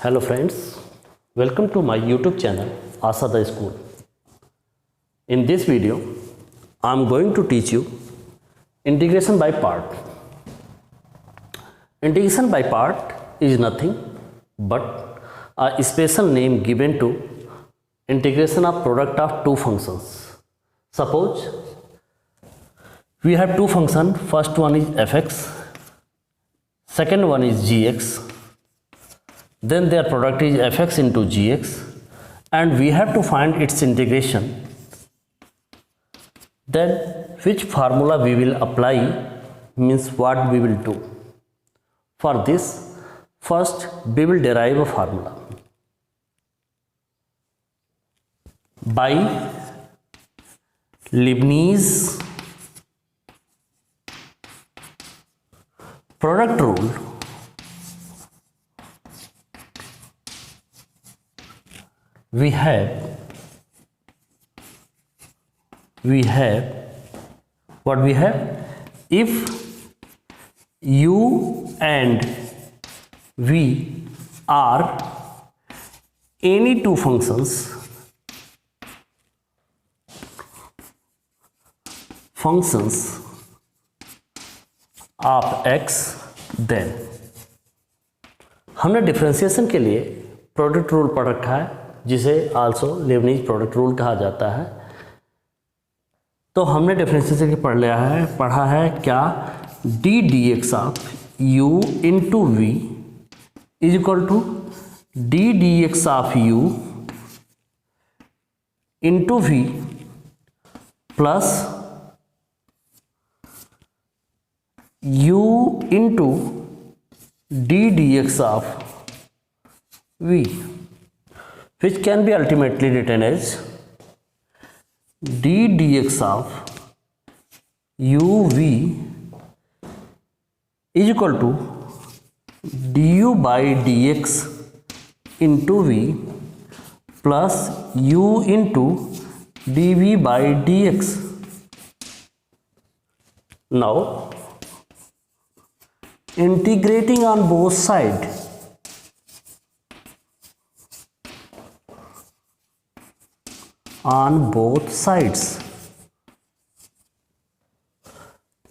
Hello friends, welcome to my YouTube channel Asa the School. In this video, I am going to teach you integration by part. Integration by part is nothing but a special name given to integration of product of two functions. Suppose we have two functions, first one is fx, second one is gx. Then their product is fx into gx and we have to find its integration. Then which formula we will apply means what we will do. For this, first we will derive a formula. By Leibniz product rule, we have what we have, if u and v are any two functions of x, then हमने differentiation के लिए product rule पढ़ रखा है जिसे also Lebanese product rule कहा जाता है। तो हमने डिफरेंशिएशन के पढ़ा है क्या, d D x of you into v is equal to d D x of you into v plus u into d dx of v, which can be ultimately written as d dx of uv is equal to du by dx into v plus u into dv by dx. Now integrating on both sides,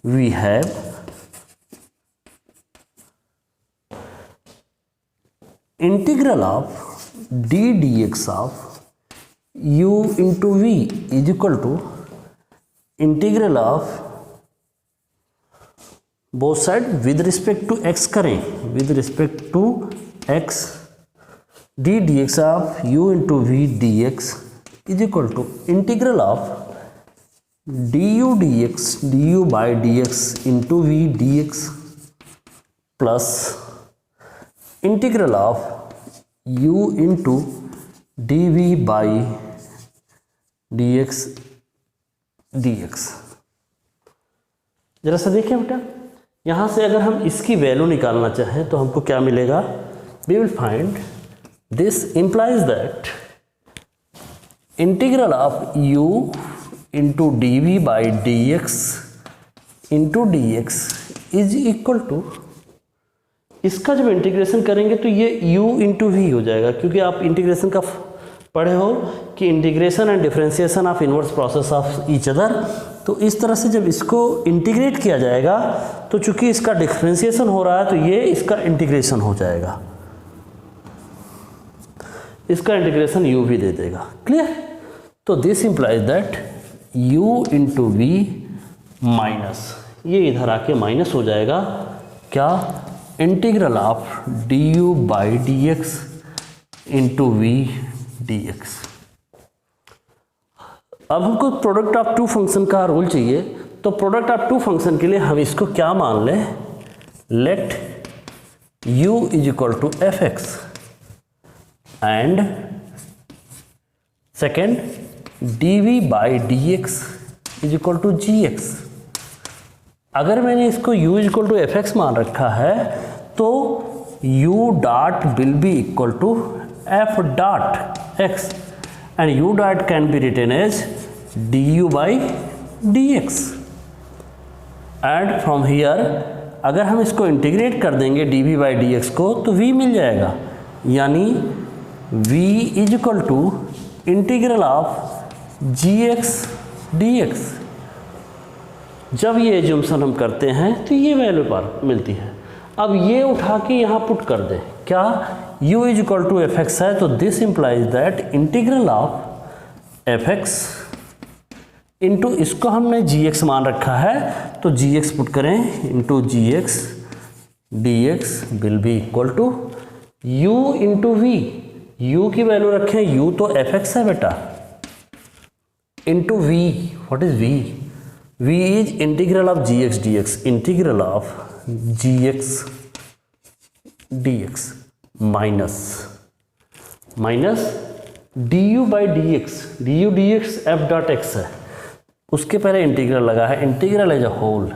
we have integral of d dx of u into v is equal to integral of both side with respect to X करें, with respect to X D D x of you into we D x is equal to integral of D you by D x into we D X plus integral of you into D we by D X D X. जरा सा देखिए बेटा, यहाँ से अगर हम इसकी value निकालना चाहें तो हमको क्या मिलेगा, we will find this implies that integral of u into D we by D x into d x is equal to, इसका जब इंटीग्रेशन करेंगे तो ये u इंटू वी हो जाएगा, क्योंकि आप इंटीग्रेशन का पढ़े हो कि integration and differentiation of inverse process of each other. तो इस तरह से जब इसको इंटीग्रेट किया जाएगा तो चूंकि इसका डिफरेंशिएशन हो रहा है तो ये इसका इंटीग्रेशन हो जाएगा, इसका इंटीग्रेशन u भी दे देगा। क्लियर? तो this implies that u into v minus, ये इधर आके माइनस हो जाएगा क्या, integral of D you by D x into we D x. अब हमको प्रोडक्ट ऑफ टू फंक्शन का रूल चाहिए, तो प्रोडक्ट ऑफ टू फंक्शन के लिए हम इसको क्या मान लें, let u is equal to f x and second d we by D x is equal to g x. अगर मैंने इसको u is equal to f x मान रखा है तो u dot will be equal to f dot x and u dot can be written as du by dx and from here अगर हम इसको इंटीग्रेट कर देंगे d we by D x को तो v मिल जाएगा, यानी v is equal to integral of gx dx। जब ये एज्यूम्शन हम करते हैं तो ये वैल्यू पर मिलती है। अब ये उठा के यहाँ पुट कर दें, क्या u is equal to f x है, तो this implies that integral of f x into, इसको हमने gx मान रखा है तो gx पुट करें into gx dx will be equal to u into v। u की वैल्यू रखें, u तो एफ एक्स है बेटा, into v। What is v? v is integral of gx dx, integral of gx dx minus du by dx, du dx f dot x है, उसके पहले integral लगा है, integral as a whole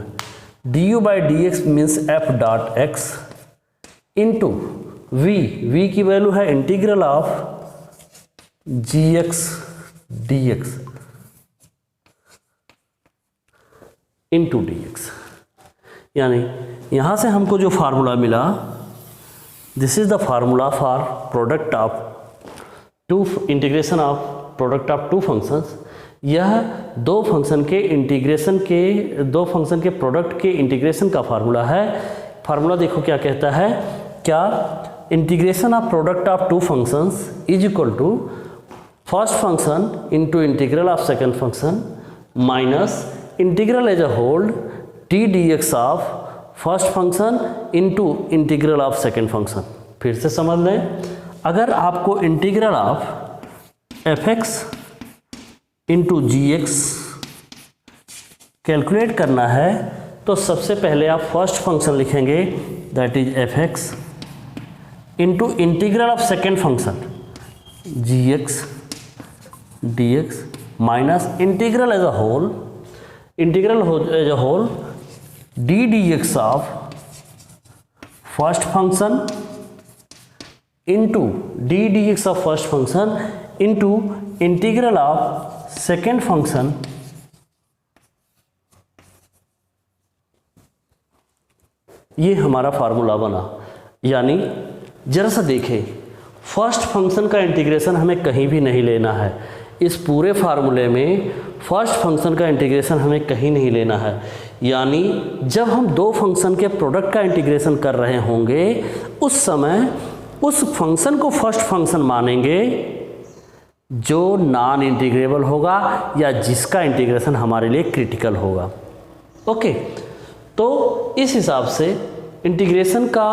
du by dx means f dot x into v की value है integral of gx dx into dx। यानी यहाँ से हमको जो फार्मूला मिला, this is the formula for product of two integration of product of two functions. यह दो फंक्शन के प्रोडक्ट के इंटीग्रेशन का फार्मूला है। फार्मूला देखो क्या कहता है, क्या integration of product of two functions is equal to first function into integral of second function minus integral as a whole t d x of first function into integral of second function. फिर से समझ लें, अगर आपको integral of f x into g x calculate करना है तो सबसे पहले आप फर्स्ट फंक्शन लिखेंगे, that is f x into integral of second function g x D x minus integral as a whole, as a whole d D x of first function into d D x of first function into integral of second function ये हमारा formula बना। यानी जरा सा देखें, first function का integration हमें कहीं भी नहीं लेना है। इस पूरे फार्मूले में फर्स्ट फंक्शन का इंटीग्रेशन हमें कहीं नहीं लेना है। यानी जब हम दो फंक्शन के प्रोडक्ट का इंटीग्रेशन कर रहे होंगे उस समय उस फंक्शन को फर्स्ट फंक्शन मानेंगे जो नॉन इंटीग्रेबल होगा या जिसका इंटीग्रेशन हमारे लिए क्रिटिकल होगा। ओके, तो इस हिसाब से इंटीग्रेशन का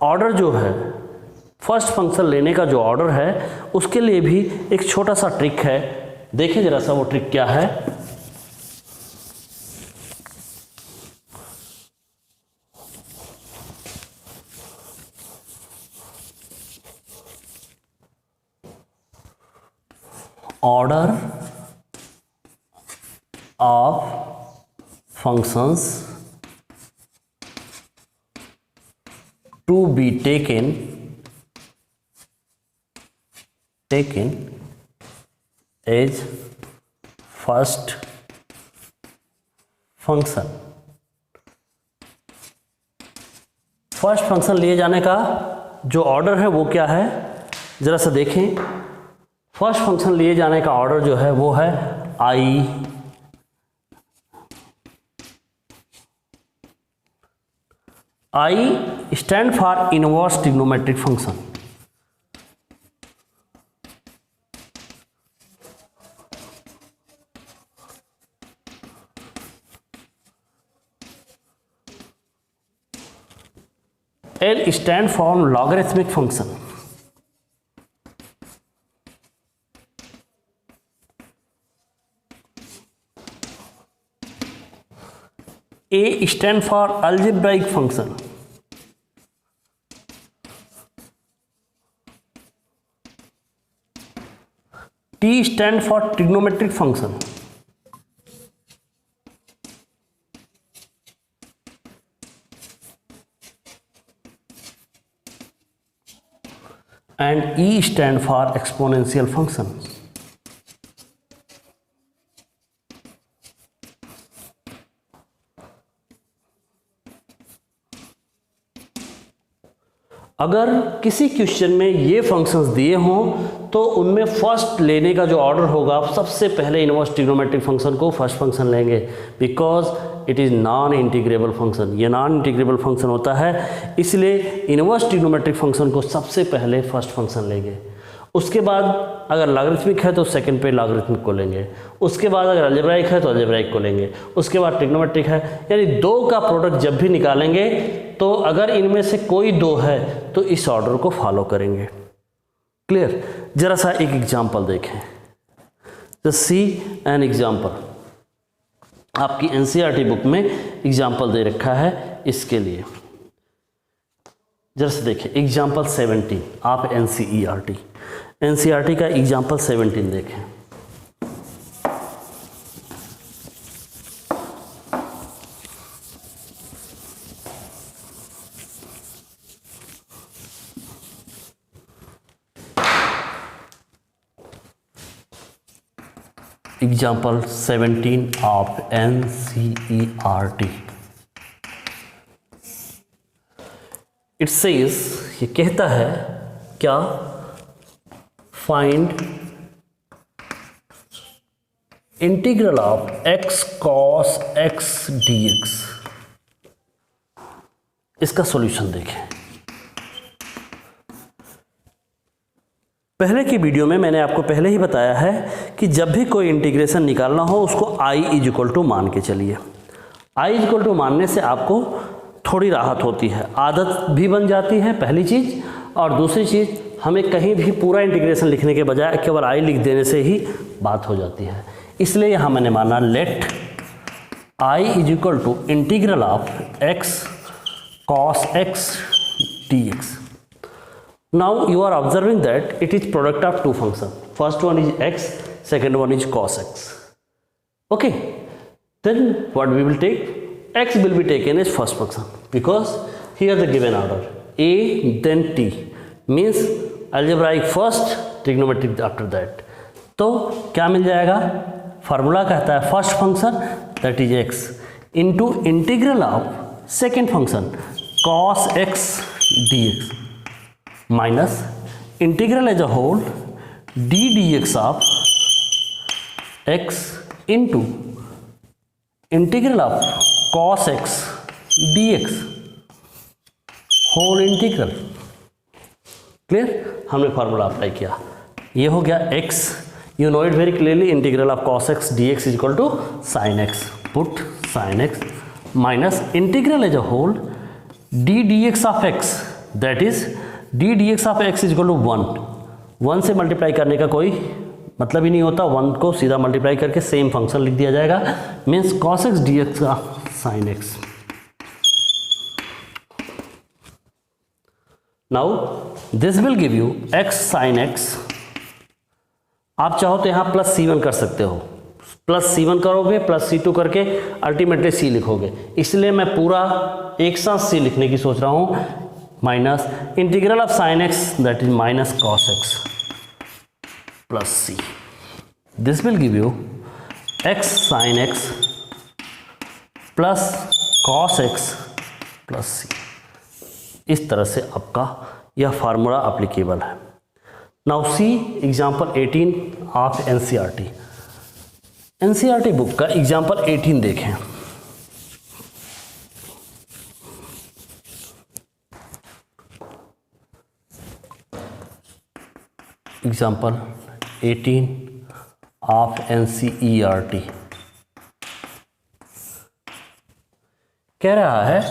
ऑर्डर जो है, फर्स्ट फंक्शन लेने का जो ऑर्डर है, उसके लिए भी एक छोटा सा ट्रिक है। देखिए जरा सा वो ट्रिक क्या है। Order of functions to be taken as first function. First function लिए जाने का जो ऑर्डर है वो क्या है, जरा सा देखें। फर्स्ट फंक्शन लिए जाने का ऑर्डर जो है वो है I stand for inverse trigonometric function. L stand for logarithmic function. A stand for algebraic function। T stand for trigonometric function। and E stand for exponential function। अगर किसी क्वेश्चन में ये फंक्शंस दिए हों तो उनमें फर्स्ट लेने का जो ऑर्डर होगा, आप सबसे पहले इनवर्स ट्रिग्नोमेट्रिक फंक्शन को फर्स्ट फंक्शन लेंगे, because it is non integrable function. ये नॉन इंटीग्रेबल फंक्शन होता है, इसलिए इनवर्स ट्रिग्नोमेट्रिक फंक्शन को सबसे पहले फर्स्ट फंक्शन लेंगे। उसके बाद अगर लॉगरिथमिक है तो सेकंड पे लॉगरिथमिक को लेंगे, उसके बाद अगर अलजेब्राइक है तो अलजेब्राइक को लेंगे, उसके बाद ट्रिग्नोमेट्रिक है, यानी दो का प्रोडक्ट जब भी निकालेंगे तो अगर इनमें से कोई दो है तो इस ऑर्डर को फॉलो करेंगे। क्लियर? जरा सा एक एग्जांपल देखें, जस्ट सी एन एग्जांपल। आपकी एनसीईआरटी बुक में एग्जांपल दे रखा है इसके लिए, जरा सा देखें एग्जांपल 17। आप एनसीईआरटी का एग्जांपल 17 देखें। Example 17 of NCERT। It says, ये कहता है क्या, find integral of x cos x dx। इसका सॉल्यूशन देखें। पहले की वीडियो में मैंने आपको पहले ही बताया है कि जब भी कोई इंटीग्रेशन निकालना हो उसको i इज इक्वल टू मान के चलिए। i इज इक्वल टू मानने से आपको थोड़ी राहत होती है, आदत भी बन जाती है पहली चीज़, और दूसरी चीज़ हमें कहीं भी पूरा इंटीग्रेशन लिखने के बजाय केवल i लिख देने से ही बात हो जाती है। इसलिए यहाँ मैंने माना let i is equal to integral of x cos x dx। Now you are observing that it is product of two functions. First one is x, second one is cos x. Okay, then what we will take? X will be taken as first function because here the given order a then t means algebraic first, trigonometric after that. तो क्या मिल जाएगा? Formula कहता है first function that is x into integral of second function cos x dx minus integral as a whole d dx of x into integral of cos x dx whole integral. Clear? हमने formula apply किया, ये हो गया x, you know it very clearly, integral of cos x dx is equal to sin x, put sin x minus integral as a whole d dx of x that is d dx of x is equal to 1 से multiply करने का कोई मतलब ही नहीं होता, 1 को सीधा multiply करके सेम फंक्शन लिख दिया जाएगा, मीन्स cos x dx का sin x। Now this will give you x sin x। आप चाहो तो यहाँ प्लस c1 कर सकते हो, प्लस c1 करोगे प्लस c2 करके अल्टीमेटली c लिखोगे, इसलिए मैं पूरा एक साथ c लिखने की सोच रहा हूँ, minus integral of sine X that is minus cos X plus C. This will give you X sine X plus cos X plus C. इस तरह से आपका यह फार्मूला अप्लीकेबल है। Now see example 18 of NCERT. NCERT book का example 18 देखें। Example 18 of NCERT कह रहा है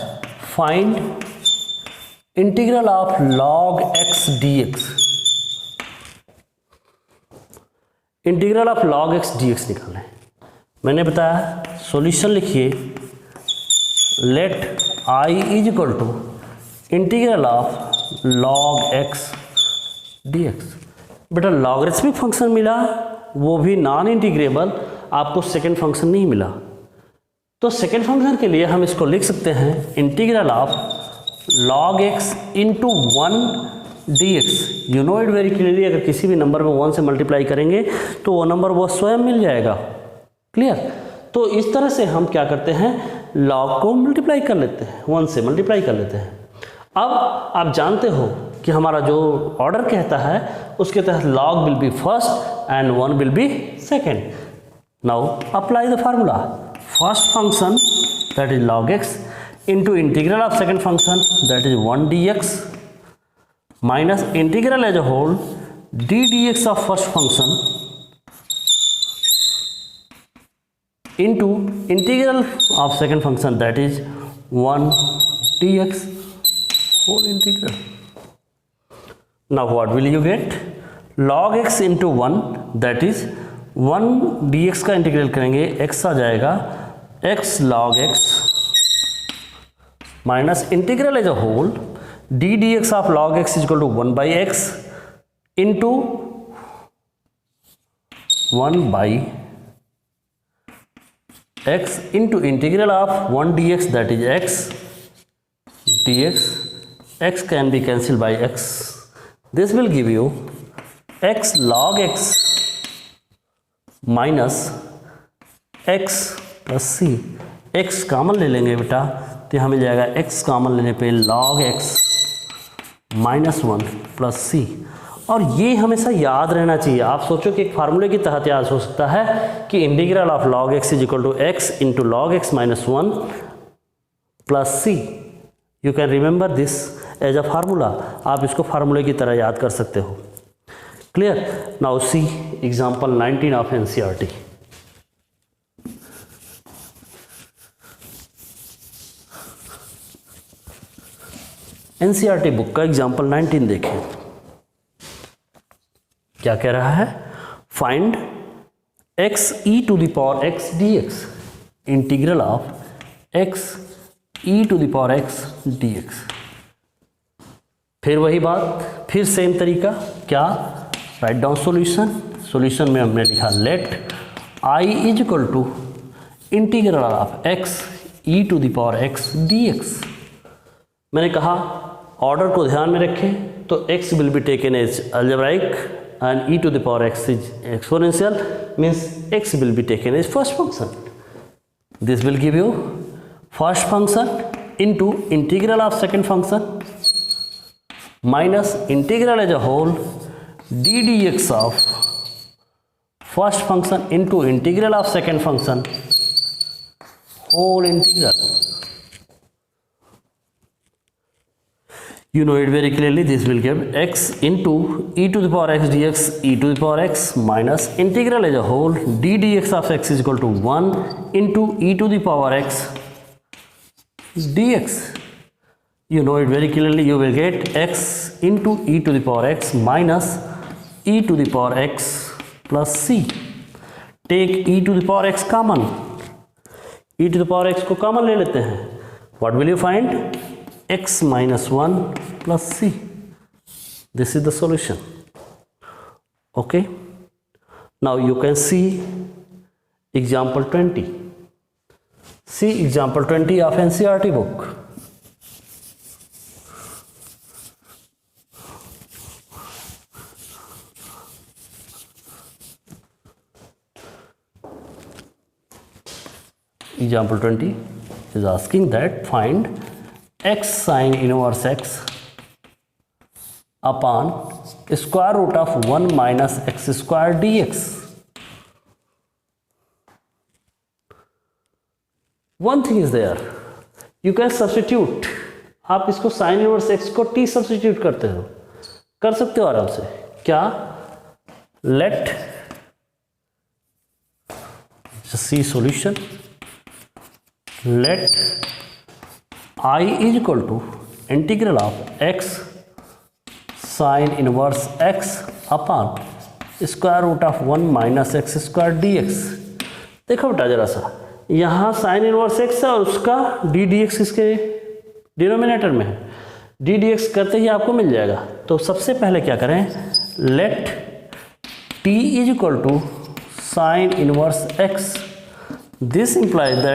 find integral of log x DX. Integral of log x DX निकालना है। मैंने बताया सॉल्यूशन लिखिए, let I is equal to integral of log x d x. बेटा लॉगरिथमिक फंक्शन मिला, वो भी नॉन इंटीग्रेबल, आपको सेकेंड फंक्शन नहीं मिला, तो सेकेंड फंक्शन के लिए हम इसको लिख सकते हैं integral of log x into 1 dx। You know it very clearly, अगर किसी भी नंबर में 1 से मल्टीप्लाई करेंगे तो वो नंबर वो स्वयं मिल जाएगा। क्लियर? तो इस तरह से हम क्या करते हैं, लॉग को मल्टीप्लाई कर लेते हैं, 1 से मल्टीप्लाई कर लेते हैं। अब आप जानते हो कि हमारा जो ऑर्डर कहता है उसके तहत log will be first and 1 will be second. Now apply the formula. First function that is log x into integral of second function that is 1 dx minus integral as a whole d dx of first function into integral of second function that is 1 dx whole integral. Now what will you get? log x into 1 that is 1 dx का integral करेंगे x आ जाएगा x log x minus integral as a whole d dx of log x is equal to 1 by x into 1 by x into integral of 1 dx that is x dx. x can be cancelled by x. This will give you x log x minus x plus c. x common ले लेंगे बेटा तो हमें जाएगा x common लेने पे log x minus 1 plus सी. और ये हमेशा याद रहना चाहिए. आप सोचो कि एक फार्मूले की तहत याद हो सकता है कि integral of log x is equal to x into log x minus 1 plus C. You can remember this as a formula. आप इसको फार्मूले की तरह याद कर सकते हो. Clear. Now see example 19 of NCERT. NCERT book का एग्जांपल 19 देखें. क्या कह रहा है? Find x e to the power x dx integral of x e to the power x dx. फिर वही बात, फिर सेम तरीका. क्या? Write down solution. सॉल्यूशन में हमने लिखा let i is equal to integral of x e to the power x dx. मैंने कहा ऑर्डर को ध्यान में रखें तो x will be taken as algebraic and e to the power x is exponential means x will be taken as first function. This will give you first function into integral of second function minus integral as a whole d dx of first function into integral of second function whole integral. You know it very clearly. This will give x into e to the power x dx e to the power x minus integral as a whole d dx of x is equal to 1 into e to the power x dx. You know it very clearly. You will get x into e to the power x minus e to the power x plus c. Take e to the power x common. e to the power x को common ले लेते हैं. What will you find? x minus 1 plus c. This is the solution. Okay. Now you can see example 20. See example 20 of NCERT book. Example 20 is asking that find x sin inverse x upon square root of 1 minus x square dx. One thing is there, you can substitute. आप इसको sin inverse x को t substitute करते हो, कर सकते हो आराम से. क्या? Let just see solution. Let I is equal to integral of x sin inverse x upon square root of 1 minus x square dx. देखो बेटा जरा सा, यहाँ sin inverse x है और उसका d dx इसके डिनोमिनेटर में है. d dx करते ही आपको मिल जाएगा. तो सबसे पहले क्या करें? let t is equal to sin inverse x. This implies that